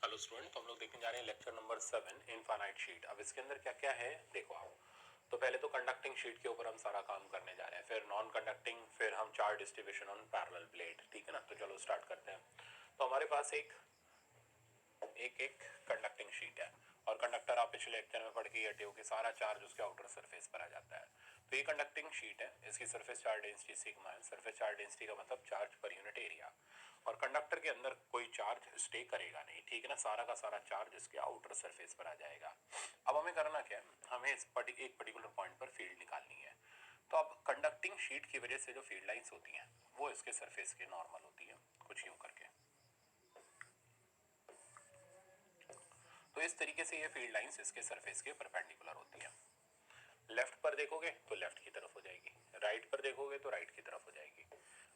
Hello student, तो हम लोग देखने जा रहे हैं लेक्चर नंबर 7 इनफाइनाइट शीट। अब इसके अंदर क्या क्या है देखो आप। तो पहले तो कंडक्टिंग शीट के ऊपर हम सारा काम करने जा रहे हैं, फिर नॉन कंडक्टिंग, फिर हम charge distribution on parallel plate. ठीक है ना, तो चलो स्टार्ट करते हैं। तो हमारे पास एक कंडक्टिंग शीट है और कंडक्टर आप पिछले लेक्चर में पढ़ के हटे हो कि सारा चार्ज उसके आउटर सरफेस पर आ जाता है। तो ये कंडक्टिंग शीट है, इसकी सरफेस चार्ज डेंसिटी सिग्मा है। सरफेस चार्ज डेंसिटी का मतलब चार्ज पर यूनिट एरिया। और कंडक्टर के अंदर कोई चार्ज स्टे करेगा नहीं, ठीक है ना, सारा का सारा चार्ज इसके आउटर सरफेस पर आ जाएगा। अब हमें करना क्या है, हमें एक पर्टिकुलर पॉइंट पर फील्ड निकालनी है। तो अब कंडक्टिंग शीट की वजह से जो फील्ड लाइंस होती हैं वो इसके सरफेस के नॉर्मल होती है, कुछ यूं करके। तो इस तरीके से ये फील्ड लाइंस इसके सरफेस के परपेंडिकुलर होती है। लेफ्ट पर देखोगे तो लेफ्ट की तरफ हो जाएगी, राइट पर देखोगे तो राइट की तरफ हो जाएगी।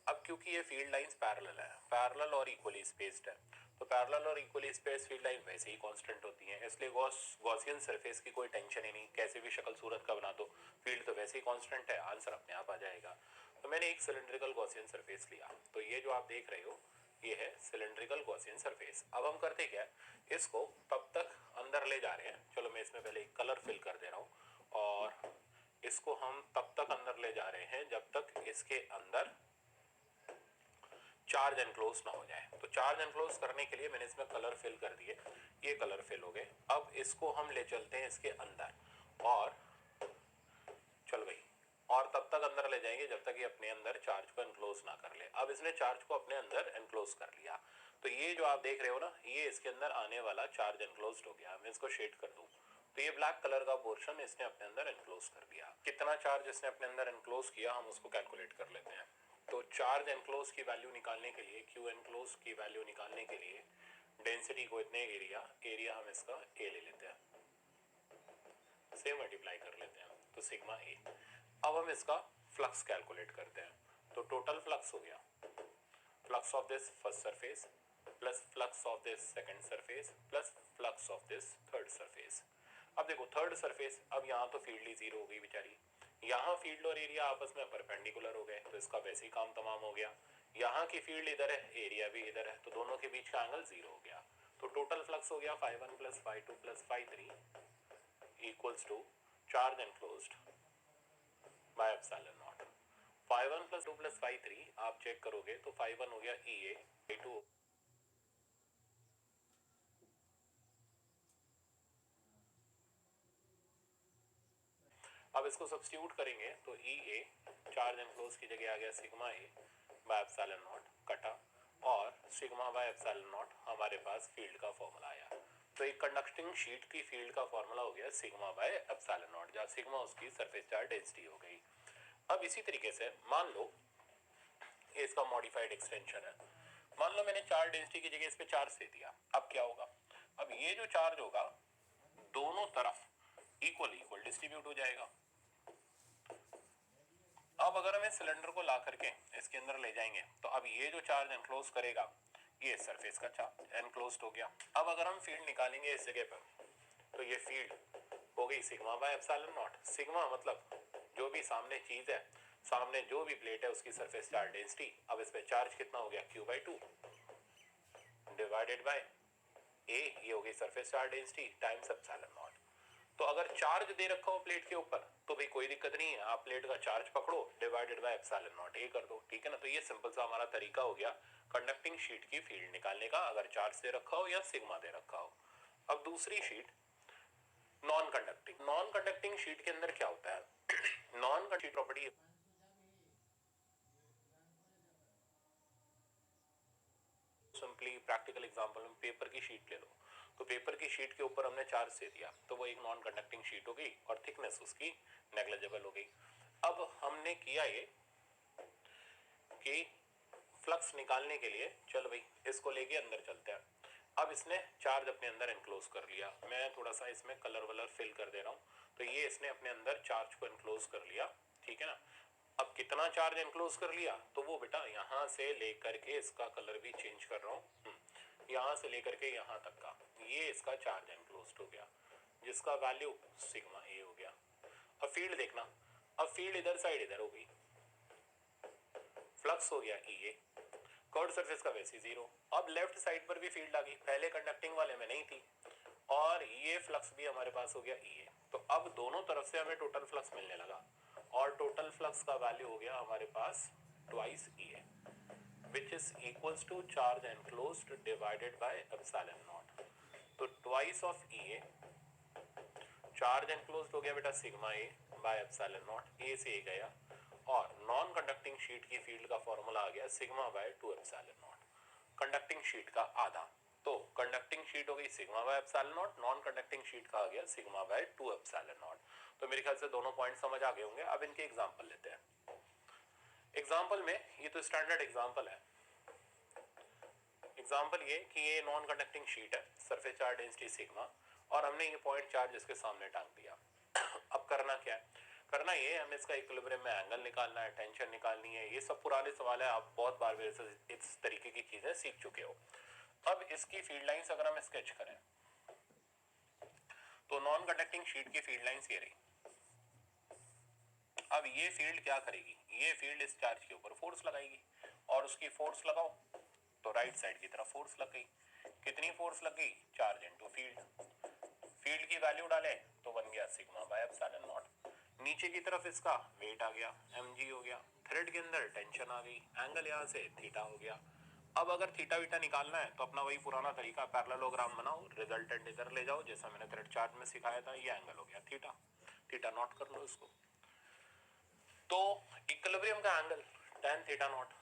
अब क्योंकि ये फील्ड लाइंस पैरेलल है, पैरेलल और इक्वली स्पेस्ड है, तो पैरेलल और इक्वली स्पेस्ड फील्ड लाइन वैसे ही कांस्टेंट होती है, इसलिए गॉसियन सरफेस की कोई टेंशन ही नहीं। कैसे भी शक्ल सूरत का बना दो, फील्ड तो वैसे ही कांस्टेंट है, आंसर अपने आप आ जाएगा। तो मैंने एक सिलेंड्रिकल गॉसियन सरफेस लिया, तो ये जो आप देख रहे हो ये है सिलेंड्रिकल गॉसियन सरफेस। अब हम करते क्या है, इसको तब तक अंदर ले जा रहे हैं। चलो मैं इसमें पहले एक कलर फिल कर दे रहा हूँ, और इसको हम तब तक अंदर ले जा रहे हैं जब तक इसके अंदर चार्ज एनक्लोज ना हो जाए। तो चार्ज एनक्लोज करने के लिए मैंने इसमें कलर फिल कर दिए, ये कलर फिल हो गए। अब इसको हम ले चलते हैं इसके अंदर, और चल भाई, और तब तक अंदर ले जाएंगे जब तक ये अपने अंदर चार्ज को एनक्लोज ना कर ले। अब इसने चार्ज को अपने अंदर एनक्लोज कर लिया, तो ये जो आप देख रहे हो ना, ये इसके अंदर आने वाला चार्ज एनक्लोज हो गया। मैं इसको शेड कर दूं तो ये ब्लैक कलर का पोर्शन इसने अपने अंदर एनक्लोज कर दिया। कितना चार्ज इसने अपने अंदर एनक्लोज किया हम उसको कैलकुलेट कर लेते हैं। तो चार्ज एनक्लोज की वैल्यू निकालने के लिए, क्यू एनक्लोज की वैल्यू निकालने के लिए डेंसिटी को इतने एरिया हम इसका ए ले लेते हैं, से मल्टीप्लाई कर लेते हैं, तो सिग्मा ए। अब हम इसका फ्लक्स कैलकुलेट करते हैं। तो टोटल फ्लक्स हो गया flux of this first surface plus flux of this second surface plus flux of this third surface. अब देखो थर्ड सरफेस, अब यहाँ तो फील्ड ही जीरो हो गई बेचारी, यहाँ फील्ड और एरिया आपस में परपेंडिकुलर हो गए, तो इसका वैसे ही काम तमाम हो गया। यहाँ की फील्ड इधर है, एरिया भी इधर है, तो दोनों के बीच का एंगल जीरो हो गया। तो टोटल फ्लक्स हो गया φ1 plus φ2 plus φ3 equals to charge enclosed by epsilon naught. φ1 plus 2 plus φ3 आप चेक करोगे तो φ1 हो गया EA, φ2 अब इसको सब्स्टिट्यूट करेंगे तो EA चार्ज एनक्लोज की जगह आ गया sigma A bye epsilon not कटा, और सिग्मा बाय एप्सिलॉन नॉट हमारे पास फील्ड का फॉर्मूला आया। तो एक कंडक्टिंग शीट की फील्ड का फॉर्मूला हो गया सिग्मा बाय एप्सिलॉन नॉट, जहाँ सिग्मा उसकी सरफेस चार्ज डेंसिटी हो गई। अब इसी तरीके से मान लो ये इसका मॉडिफाइड एक्सटेंशन है, मान लो मैंने चार्ज डेंसिटी की जगह इस पे चार्ज दे दिया। अब क्या होगा, अब ये जो चार्ज होगा दोनों तरफ इक्वल इक्वल डिस्ट्रीब्यूट हो जाएगा। अब अगर हम इस सिलेंडर को ला करके इसके अंदर ले जाएंगे तो अब ये जो चार्ज एनक्लोज करेगा ये सरफेस का चार्ज एनक्लोज्ड हो गया। अब अगर हम फील्ड निकालेंगे इस जगह पर तो ये फील्ड हो गई sigma by epsilon not. Sigma मतलब जो भी सामने चीज है, सामने जो भी प्लेट है उसकी सरफेस चार्ज डेंसिटी। अब इस पे चार्ज कितना हो गया, Q/2 डिवाइडेड बाय ए, ये हो गई surface charge density times epsilon not. तो अगर चार्ज दे रखा हो प्लेट के ऊपर तो भाई कोई दिक्कत नहीं है, आप प्लेट का चार्ज पकड़ो divided by epsilon not a कर दो, ठीक है ना। तो ये सिंपल सा हमारा तरीका हो गया कंडक्टिंग शीट की फील्ड निकालने का, अगर चार्ज दे रखा हो या सिग्मा दे रखा हो। अब दूसरी शीट नॉन कंडक्टिंग शीट के अंदर क्या होता है non conducting property, simply practical example में पेपर की शीट ले लो, तो पेपर की शीट के ऊपर हमने चार्ज दे दिया तो वो एक नॉन कंडक्टिंग शीट हो गई और थिकनेस उसकी नेग्लिजिबल हो गई। अब हमने किया ये कि फ्लक्स निकालने के लिए चल भाई इसको लेके अंदर चलते हैं। अब इसने चार्ज अपने अंदर एनक्लोज कर लिया, मैं थोड़ा सा इसमें कलर वलर फिल कर दे रहा हूँ। तो ये इसने अपने अंदर चार्ज को एनक्लोज कर लिया, ठीक है ना। अब कितना चार्ज एनक्लोज कर लिया, तो वो बेटा यहाँ से लेकर के, इसका कलर भी चेंज कर रहा हूँ, यहाँ से लेकर के यहाँ तक का ये इसका चार्ज एनक्लोज हो गया, जिसका वैल्यू सिग्मा ए हो गया। अब फील्ड देखना, अब फील्ड इधर साइड इधर हो गई, फ्लक्स हो गया EA, कर्व सरफेस का वैसे 0। अब लेफ्ट साइड पर भी फील्ड आ गई, पहले कंडक्टिंग वाले में नहीं थी, और ये फ्लक्स भी हमारे पास हो गया EA। तो अब दोनों तरफ से हमें टोटल फ्लक्स मिलने लगा, और टोटल फ्लक्स का वैल्यू हो गया हमारे पास twice EA, which is equals to charge enclosed divided by epsilon naught। तो twice of EA, charge enclosed हो गया बेटा sigma A bye epsilon not, A से A गया, और नॉन कंडक्टिंग शीट की फील्ड का फॉर्मूला आ गया sigma bye 2 epsilon not, conducting sheet का आधा। तो कंडक्टिंग शीट हो गई sigma by epsilon not, non conducting sheet का आ गया सिग्मा बाय 2 एप्सिलॉन नॉट। तो मेरे ख्याल से दोनों पॉइंट समझ आ गए होंगे। अब इनके एग्जांपल लेते हैं। एग्जांपल में ये तो स्टैंडर्ड एग्जांपल है। एग्जांपल ये कि ये नॉन कंडक्टिंग शीट है, सरफेस चार्ज डेंसिटी सिग्मा, और हमने ये पॉइंट चार्ज इसके सामने टांग दिया। अब करना क्या है? करना ये, हमें इसका इक्विलिब्रियम में एंगल निकालना है, टेंशन निकालनी है। ये सब पुराने सवाल है, आप बहुत बार इस तरीके की चीजें सीख चुके हो। अब इसकी फील्ड लाइंस अगर हम स्केच करें, तो नॉन कंडक्टिंग शीट की फील्ड लाइंस ये रही। अब ये फील्ड क्या करेगी? ये फील्ड इस चार्ज के ऊपर फोर्स लगाएगी, और उसकी फोर्स लगाओ तो राइट साइड की तरफ फोर्स लग गई। कितनी फोर्स लग गई? Charge into field. फील्ड की वैल्यू डाले तो बन गया सिग्मा बाय एप्सिलॉन नॉट। नीचे की तरफ इसका वेट आ गया, mg हो गया। थ्रेड के अंदर टेंशन आ गई, एंगल यहाँ से थीटा हो गया। अब अगर थीटा वीटा निकालना है तो अपना वही पुराना तरीका, पैरेललोग्राम बनाओ, रिजल्टेंट इधर ले जाओ, जैसा मैंने थ्रेड चार्ट में सिखाया था। ये एंगल हो गया थीटा, थीटा नॉट कर लो इसको। तो इक्विलिब्रियम का एंगल tan थीटा नॉट,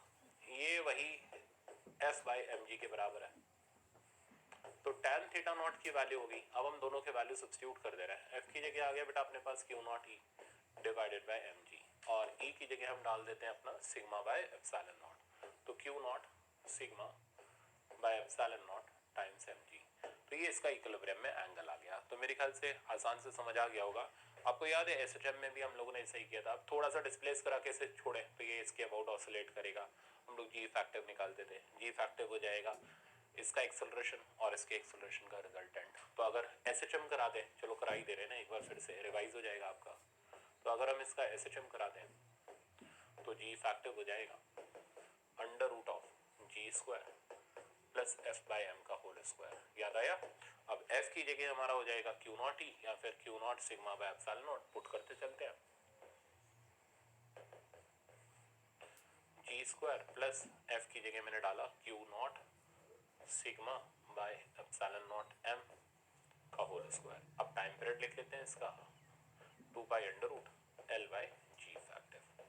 ये वही F बाय mg के बराबर है। तो tan थीटा नॉट की वैल्यू होगी, अब हम दोनों के वैल्यू सब्स्टिट्यूट कर दे रहे हैं। F की जगह आ गया बेटा अपने पास Q not E divided by mg, और E की जगह हम डाल देते हैं अपना सिग्मा बाय एप्सिलॉन नॉट। तो Q not sigma by epsilon not times mg। तो ये इसका इक्विलिब्रियम में एंगल आ गया। तो मेरे ख्याल से आसान से समझ आ गया होगा। आपको याद है SHM में भी हम लोगों ने ऐसा ही किया था। अब थोड़ा सा डिस्प्लेस करा के इसे छोड़े तो ये इसके अबाउट ऑसिलेट करेगा। हम लोग G फैक्टिव निकालते थे, G फैक्टिव हो जाएगा इसका एक्सेलरेशन और इसके एक्सेलरेशन का रिजल्टेंट। तो अगर SHM करा दें, चलो करा ही दे रहे हैं ना, एक बार फिर से रिवाइज हो जाएगा आपका। तो अगर हम इसका SHM करा दें तो G फैक्टिव हो जाएगा under root of G square plus F by M का होल स्क्वायर। याद आया? अब F की जगह हमारा हो जाएगा Q नॉट E या फिर Q not sigma by epsilon not. Put करते चलते हैं, G स्क्वायर प्लस F की जगह मैंने डाला Q not sigma by epsilon not M का होल स्क्वायर। अब टाइम पीरियड लिख लेते हैं इसका 2 pi under root L by G effective.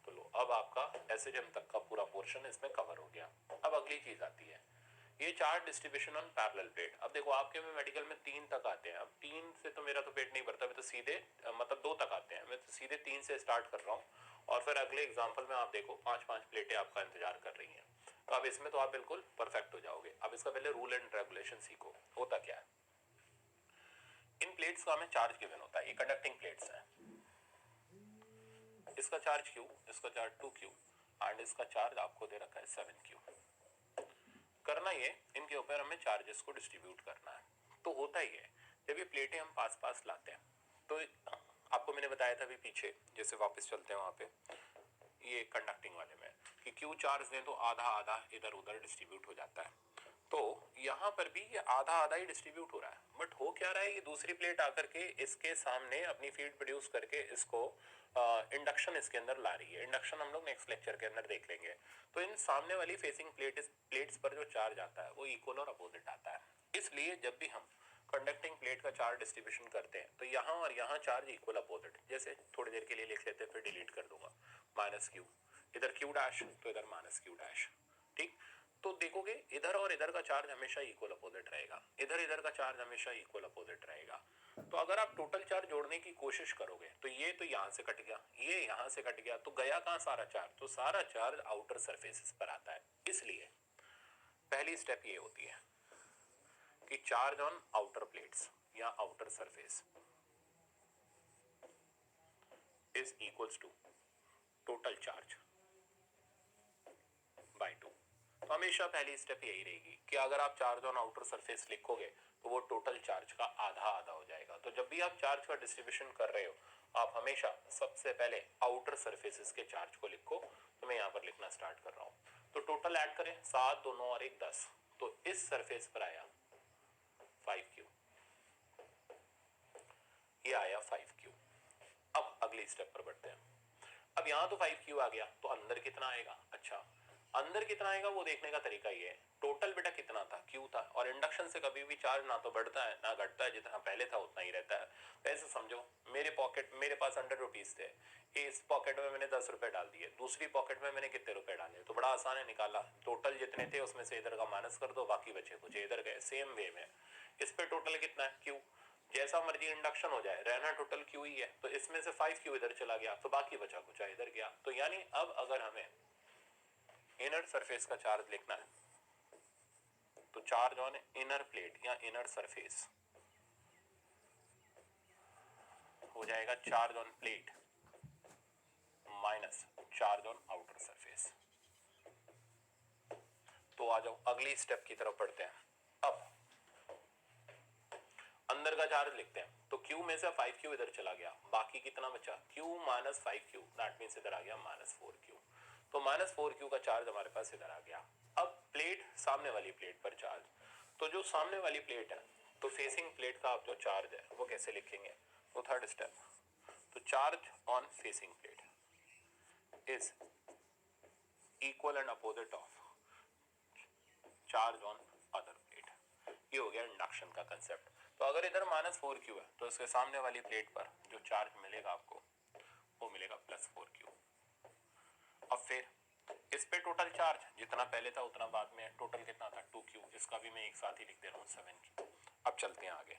तो लो, अब आपका SHM तक का पूरा पोर्शन इसमें कवर हो गया। अब अगली चीज आती है, ये charge distribution on parallel plate. अब देखो आपके में मेडिकल में 3 तक आते हैं। अब 3 से तो मेरा तो पेट नहीं भरता, मैं तो सीधे मतलब 2 तक आते हैं, मैं तो सीधे 3 से स्टार्ट कर रहा हूँ, और फिर अगले एग्जांपल में आप देखो 5-5 प्लेटें आपका इंतजार कर रही हैं। तो अब इसमें तो आप बिल्कुल परफेक्ट हो जाओगे। अब इसका पहले रूल एंड रेगुलेशन सीखो। होता क्या है, इन प्लेट्स का हमें चार्ज गिवन होता है। ये कंडक्टिंग प्लेट्स हैं, इसका चार्ज Q, इसका चार्ज 2Q, एंड इसका चार्ज आपको दे रखा है 7Q। करना ये, इनके ऊपर हमें चार्जेस को डिस्ट्रीब्यूट करना है। तो होता ही है, जब ये प्लेटें हम पास पास लाते हैं, तो आपको मैंने बताया था अभी पीछे, जैसे वापस चलते हैं वहाँ पे, ये कंडक्टिंग वाले में कि Q चार्ज दें तो आधा आधा इधर उधर डिस्ट्रीब्यूट हो जाता है। तो यहाँ पर भी ये आधा आधा ही डिस्ट्रीब्यूट हो रहा है, बट हो क्या रहा है, ये दूसरी प्लेट आकर के इसके सामने अपनी फील्ड प्रोड्यूस करके इसको इंडक्शन इसके अंदर ला रही है। इंडक्शन हम लोग नेक्स्ट लेक्चर के अंदर देख लेंगे। तो इन सामने वाली फेसिंग प्लेट्स पर जो चार्ज आता है वो इक्वल और अपोजिट आता है। इसलिए जब भी हम कंडक्टिंग प्लेट का चार्ज डिस्ट्रीब्यूशन करते हैं तो यहाँ और यहाँ चार्ज इक्वल अपोजिट। जैसे थोड़ी देर के लिए लिख लेते हैं, फिर डिलीट कर दूंगा। -Q, इधर Q डैश तो इधर -Q डैश। ठीक, तो देखोगे इधर और इधर का चार्ज हमेशा इक्वल अपोजिट रहेगा, इधर इधर का चार्ज हमेशा इक्वल अपोजिट रहेगा। तो अगर आप टोटल चार्ज जोड़ने की कोशिश करोगे तो ये तो यहाँ से कट गया, ये यहाँ से कट गया, तो गया कहाँ सारा चार्ज? तो सारा चार्ज आउटर सरफेसेस पर आता है। इसलिए पहली स्टेप ये होती है कि चार्ज ऑन आउटर प्लेट्स या outer surface is equals to total charge by 2। तो हमेशा पहली स्टेप यही रहेगी कि अगर आप चार्ज ऑन आउटर सरफेस लिखोगे तो वो टोटल चार्ज का आधा आधा हो जाएगा। तो जब भी आप चार्ज का डिस्ट्रीब्यूशन कर रहे हो, आप हमेशा सबसे पहले आउटर सरफेसेस के चार्ज को लिखो। तो मैं यहाँ पर लिखना स्टार्ट कर रहा हूँ। तो टोटल ऐड करें 7 2 9 और 1 10, तो इस सरफेस पर आया 5q, ये आया 5q। अब अगली स्टेप पर बढ़ते हैं। अब यहाँ तो 5q आ गया, तो अंदर कितना आएगा? अच्छा, अंदर कितना आएगा वो देखने का तरीका ये है, टोटल बेटा कितना था? q था, और इंडक्शन से कभी भी चार्ज ना तो बढ़ता है ना घटता है, जितना पहले था उतना ही रहता है। ऐसे समझो, मेरे पास 100 रुपीज थे, इस पॉकेट में मैंने 10 रुपए डाल दिए, दूसरी पॉकेट में मैंने कितने रुपए डाले? तो बड़ा आसान है, निकाला, टोटल जितने थे उसमें से इधर का माइनस कर दो, बाकी बचे कुछ इधर गए। सेम वे में इस पे टोटल कितना है? q। जैसा मर्जी इंडक्शन हो जाए, रहना टोटल q ही है, तो इसमें से 5q इधर चला गया, तो बाकी बचा कुछ इधर गया। तो यानी अब अगर हमें इनर सरफेस का चार्ज लिखना है, तो चार्ज ऑन इनर प्लेट या इनर सरफेस हो जाएगा charge on plate minus charge on outer surface. तो आ जाओ अगली स्टेप की तरफ बढ़ते हैं। अब अंदर का चार्ज लिखते हैं, तो q में से 5q इधर चला गया, बाकी कितना बचा? q minus 5q, that means इधर आ गया माइनस 4q। तो माइनस 4q का चार्ज हमारे पास इधर आ गया। अब प्लेट, सामने वाली प्लेट पर चार्ज, तो जो सामने वाली प्लेट है, तो फेसिंग प्लेट का आप जो चार्ज है वो कैसे लिखेंगे? वो थर्ड स्टेप, तो charge on facing plate is equal and opposite of charge on other plate. ये हो गया इंडक्शन का कंसेप्ट। तो अगर इधर माइनस 4q है, तो इसके सामने वाली प्लेट पर जो चार्ज मिलेगा आपको वो मिलेगा प्लस 4q। अब फिर इस पे टोटल चार्ज जितना पहले था उतना बाद में, टोटल कितना था? 2q, इसका भी मैं एक साथ ही लिख दे रहा हूँ 7q। अब चलते हैं आगे।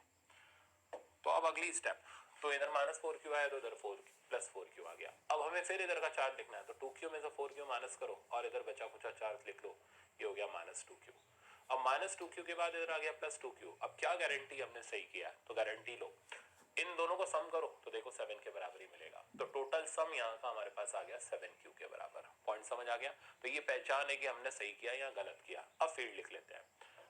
तो अब अगली स्टेप, तो इधर माइनस 4q आया, तो इधर 4 प्लस 4q आ गया। अब हमें फिर इधर का चार्ज लिखना है, तो 2q में से 4q माइनस करो और इधर बचा कुचा चार्ज लिख लो, ये हो गया माइनस 2q। अब माइनस 2q के बाद इधर आ गया प्लस 2q। अब क्या गारंटी हमने सही किया है? तो गारंटी लो, इन दोनों को सम करो तो देखो 7 के बराबर ही मिलेगा। तो टोटल सम यहाँ का हमारे पास आ गया 7q के बराबर। पॉइंट समझ आ गया? तो ये पहचान है कि हमने सही किया या गलत किया। अब फील्ड लिख लेते हैं।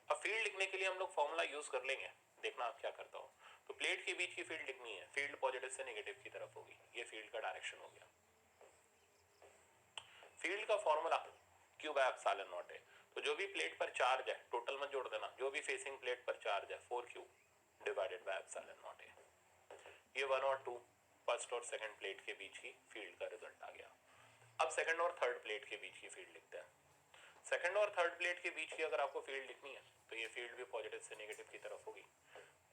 अब फील्ड लिखने के लिए हम लोग फॉर्मूला यूज कर लेंगे, देखना आप क्या करता हूँ। तो प्लेट के बीच की फील्ड लिखनी है, फील्ड पॉजिटिव से नेगेटिव की तरफ होगी, ये फील्ड का डायरेक्शन हो गया। फील्ड का formula q bye epsilon not है। तो जो भी प्लेट पर चार्ज है, टोटल मत जोड़ देना, जो भी फेसिंग प्लेट पर चार्ज है 4q divided by epsilon not है। ये 1 और 2 फर्स्ट और सेकंड प्लेट के बीच की फील्ड का रिजल्ट आ गया। अब सेकंड और थर्ड प्लेट के बीच की फील्ड लिखते हैं। सेकंड और थर्ड प्लेट के बीच की अगर आपको फील्ड लिखनी है, तो ये फील्ड भी पॉजिटिव से नेगेटिव की तरफ होगी,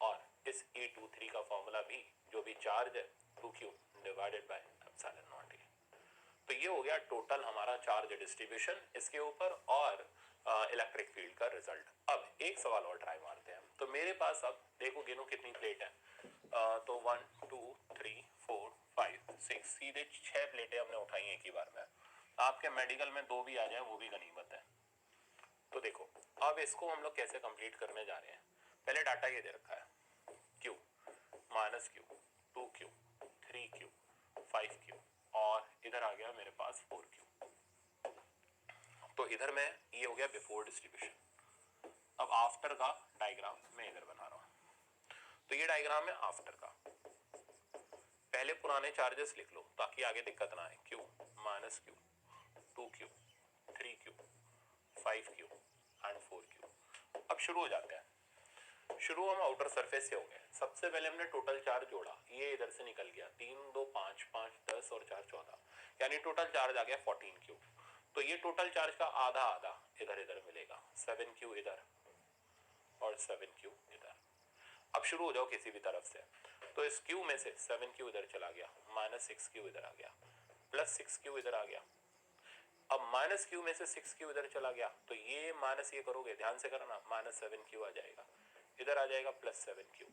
और इस E23 का फॉर्मूला भी, जो भी चार्ज है 2q divided by epsilon not है। तो ये हो गया टोटल हमारा चार्ज डिस्ट्रीब्यूशन इसके ऊपर और इलेक्ट्रिक फील्ड का रिजल्ट। अब एक सवाल और ट्राई मारते हैं। तो मेरे पास अब देखो, गिनो कितनी प्लेट है, तो 1 2 3 4 5 6, सीधे 6 प्लेटें हमने उठाई एक ही बार में। आपके मेडिकल में 2 भी आ जाए वो भी गनीमत है। तो देखो अब इसको हम लोग कैसे कंप्लीट करने जा रहे हैं। पहले डाटा ये दे रखा है, q minus q, 2q, 3q, 5q, और इधर आ गया मेरे पास 4q। तो इधर में ये हो गया बिफोर डिस्ट्रीब्यूशन। अब आफ्टर का डायग्राम मैं इधर बना रहा हूं। तो ये डायग्राम है आफ्टर का। पहले पुराने चार्जेस लिख लो ताकि आगे दिक्कत ना आए। q minus q, 2q, 3q, 5q and 4q। अब शुरू हो जाते हैं। शुरू हम आउटर सरफेस से हो गए। सबसे पहले हमने टोटल चार्ज जोड़ा, ये इधर से निकल गया 3 2 5 5 10 और 4 14, यानी टोटल चार्ज आ गया 14q। तो ये टोटल चार्ज का आधा आधा इधर इधर मिलेगा, 7q इधर और 7q इधर। अब शुरू हो जाओ किसी भी तरफ से। तो इस q में से 7q इधर चला गया, माइनस 6q इधर आ गया, प्लस 6q इधर आ गया। अब माइनस q में से 6q इधर चला गया, तो ये माइनस ये करोगे, ध्यान से करना, माइनस 7q आ जाएगा, इधर आ जाएगा प्लस 7q।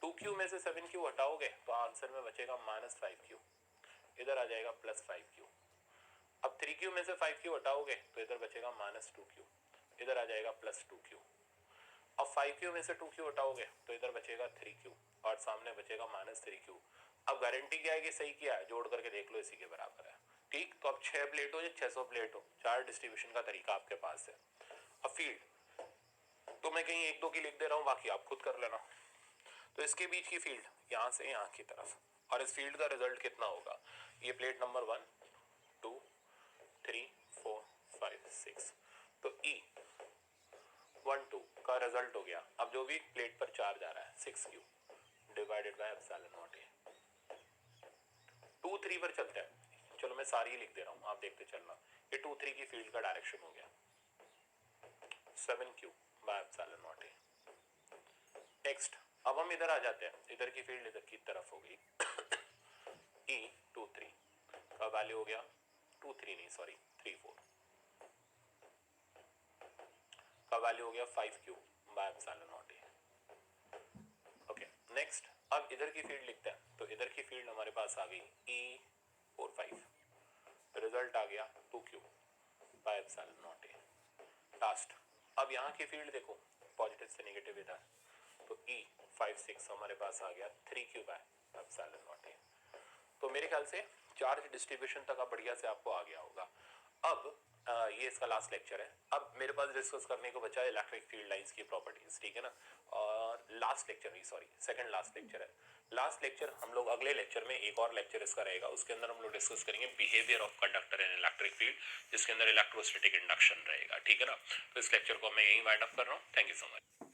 2q में से 7q हटाओगे तो आंसर में बचेगा माइनस 5q, इधर आ जाएगा प्लस 5q। अब 3q में से 5q हटाओगे तो इधर बचेगा माइनस 2q, इधर आ जाएगा प्लस 2q। अब 5q में से 2q हटाओगे तो इधर बचेगा 3q और सामने बचेगा माइनस 3q। अब गारंटी क्या है कि सही किया है, जोड़ करके देख लो, इसी के बराबर है। ठीक, तो अब 6 प्लेट हो या 600 प्लेट हो, चार डिस्ट्रीब्यूशन का तरीका आपके पास है। अब फील्ड तो मैं कहीं 1 2 की लिख दे रहा हूँ, बाकी आप खुद कर लेना। तो इसके बीच की फील्ड यहाँ से यहाँ की तरफ, और इस फील्ड का रिजल्ट कितना होगा, ये प्लेट नंबर 1 2 3 4 5 6। तो E 1 2 का रिजल्ट हो गया। अब जो भी प्लेट पर चार्ज आ रहा है 6q divided by epsilon not a. 2 3 पर चलते हैं, चलो मैं सारी ही लिख दे रहा हूँ, आप देखते चलना। ये 2 3 की फील्ड का डायरेक्शन हो गया 7q bye epsilon not a. Next अब हम इधर आ जाते हैं, इधर की फील्ड इधर की तरफ हो गई E 2 3 का वैल्यू हो गया 2 3 नहीं सॉरी 3 4 का वैल्यू हो गया 5q bye epsilon not a. Okay next अब इधर की फील्ड लिखते हैं, तो इधर की फील्ड हमारे पास आ गई E 4 5, रिजल्ट आ गया 2q bye epsilon not a. Last अब यहाँ की फील्ड देखो, पॉजिटिव से नेगेटिव इधर, तो E 5 6 हमारे पास आ गया 3q bye epsilon not a. तो मेरे ख्याल से चार्ज डिस्ट्रीब्यूशन तक आप बढ़िया से आपको आ गया होगा। अब ये इसका लास्ट लेक्चर है। अब मेरे पास डिस्कस करने को बचा है इलेक्ट्रिक फील्ड लाइंस की प्रॉपर्टीज, ठीक है ना। और लास्ट लेक्चर नहीं सॉरी सेकंड लास्ट लेक्चर है। लास्ट लेक्चर हम लोग अगले लेक्चर में, एक और लेक्चर इसका रहेगा, उसके अंदर हम लोग डिस्कस करेंगे behaviour of conductor in electric field, जिसके अंदर इलेक्ट्रोस्टैटिक इंडक्शन रहेगा, ठीक है ना। तो इस लेक्चर को मैं यहीं वाइंड अप कर रहा हूँ। Thank you so much.